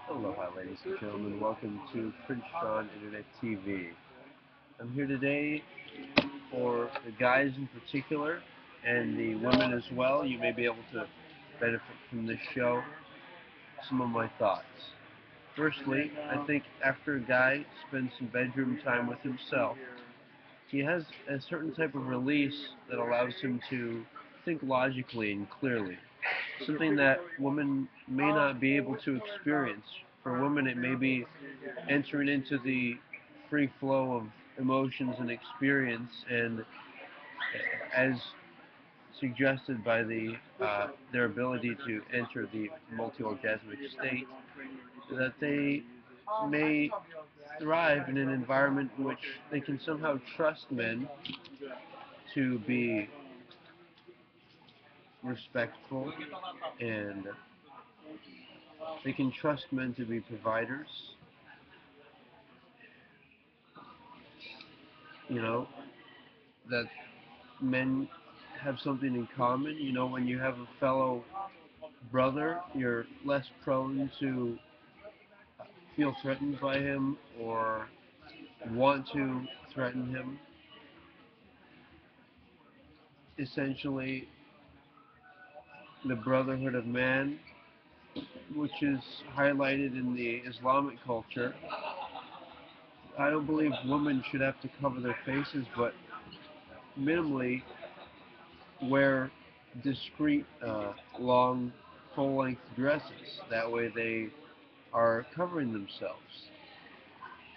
Aloha, ladies and gentlemen. Welcome to Prince Sean Internet TV. I'm here today for the guys in particular and the women as well. You may be able to benefit from this show. Some of my thoughts. Firstly, I think after a guy spends some bedroom time with himself, he has a certain type of release that allows him to think logically and clearly. Something that women may not be able to experience. For women, it may be entering into the free flow of emotions and experience, and as suggested by their ability to enter the multi-orgasmic state, that they may thrive in an environment in which they can somehow trust men to be respectful, and they can trust men to be providers. You know, that men have something in common. You know, when you have a fellow brother, you're less prone to feel threatened by him or want to threaten him. Essentially, the brotherhood of man, which is highlighted in the Islamic culture. I don't believe women should have to cover their faces, but minimally wear discreet, long, full-length dresses. That way they are covering themselves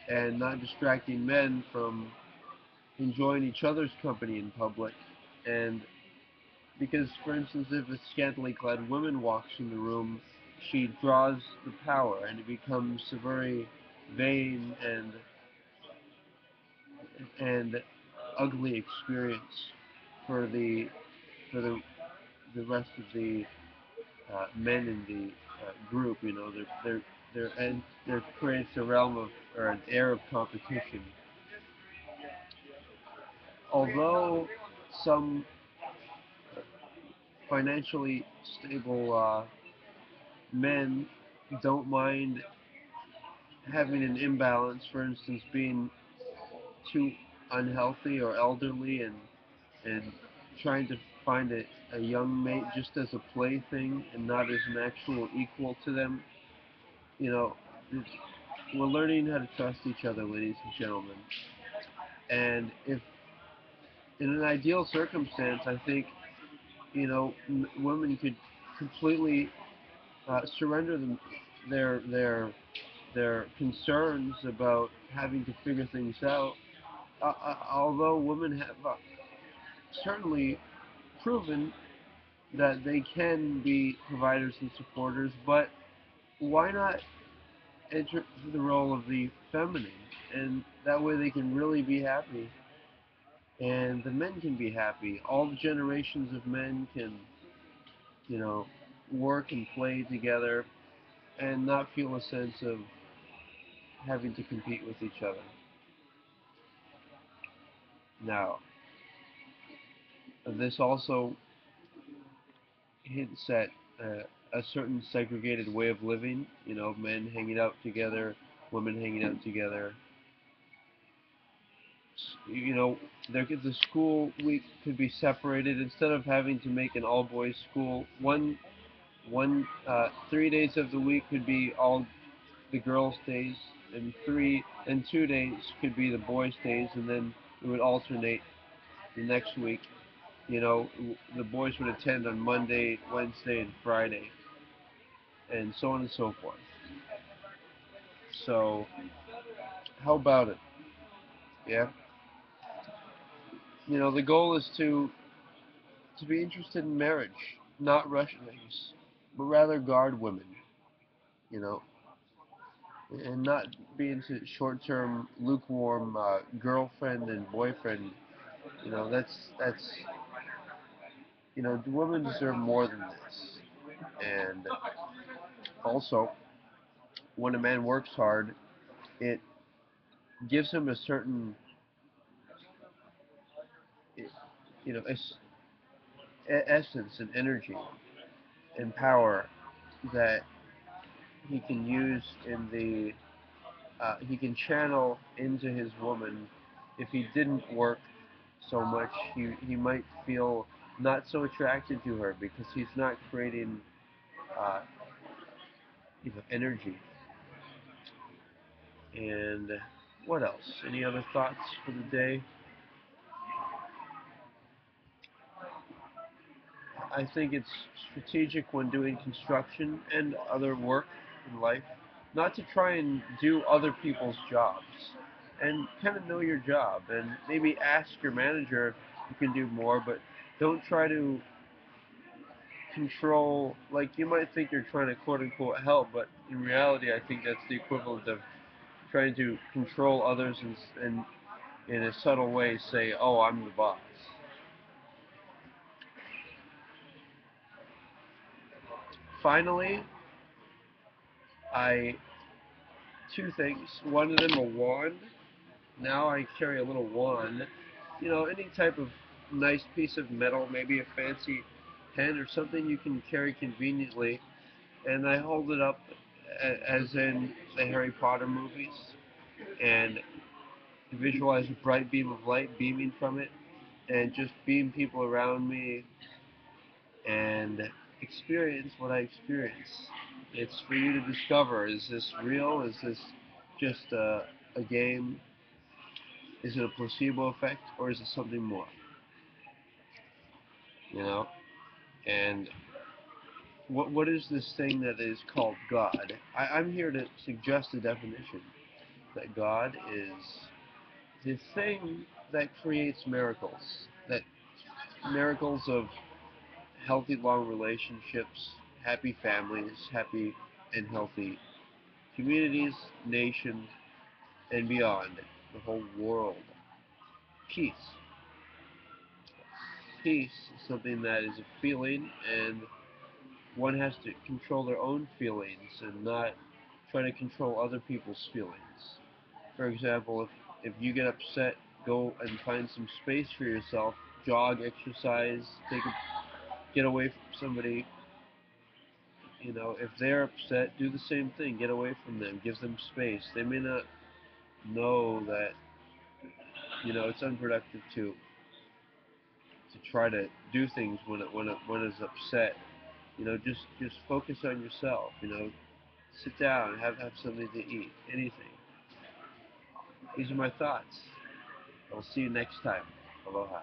and not distracting men from enjoying each other's company in public. And because, for instance, if a scantily clad woman walks in the room, she draws the power, and it becomes a very vain and ugly experience for the rest of the men in the group. You know, and there creates a realm of, or an air of competition. Although some financially stable men don't mind having an imbalance, for instance, being too unhealthy or elderly, and trying to find a young mate just as a plaything and not as an actual equal to them. You know, we're learning how to trust each other, ladies and gentlemen. And if in an ideal circumstance, I think, women could completely surrender their their their concerns about having to figure things out. Although women have certainly proven that they can be providers and supporters, but why not enter the role of the feminine, and that way they can really be happy, and the men can be happy. All the generations of men can, you know, work and play together and not feel a sense of having to compete with each other. Now, this also hints at a certain segregated way of living, men hanging out together, women hanging out together. You know, the school week could be separated instead of having to make an all-boys school. One 3 days of the week could be all the girls' days, and 2 days could be the boys' days, and then it would alternate the next week. You know, the boys would attend on Monday, Wednesday, and Friday, and so on and so forth. So, how about it? Yeah. You know, the goal is to be interested in marriage, not rush things, but rather guard women. You know, and not be into short-term, lukewarm girlfriend and boyfriend. That's the women deserve more than this. And also, when a man works hard, it gives him a certain, you know, essence and energy and power that he can use in the he can channel into his woman. If he didn't work so much, he might feel not so attracted to her because he's not creating uh, energy. And what else? Any other thoughts for the day? I think it's strategic when doing construction and other work in life not to try and do other people's jobs, and kind of know your job, and maybe ask your manager if you can do more, but don't try to control. Like, you might think you're trying to quote unquote help, but in reality I think that's the equivalent of trying to control others and in a subtle way say, oh, I'm the boss. Finally, I two things. One of them a wand. Now I carry a little wand. Any type of nice piece of metal, maybe a fancy pen or something you can carry conveniently. And I hold it up as in the Harry Potter movies and visualize a bright beam of light beaming from it and just beam people around me and experience what I experience. It's for you to discover. Is this real? Is this just a game? Is it a placebo effect, or is it something more? You know? And what is this thing that is called God? I'm here to suggest a definition that God is the thing that creates miracles. That miracles of healthy, long relationships, happy families, happy and healthy communities, nations, and beyond, the whole world. Peace. Peace is something that is a feeling, and one has to control their own feelings and not try to control other people's feelings. For example, if you get upset, go and find some space for yourself, jog, exercise, get away from somebody. If they're upset, do the same thing. Get away from them. Give them space. They may not know that, it's unproductive to try to do things when it's upset. Just focus on yourself. Sit down, have something to eat, anything. These are my thoughts. I'll see you next time. Aloha.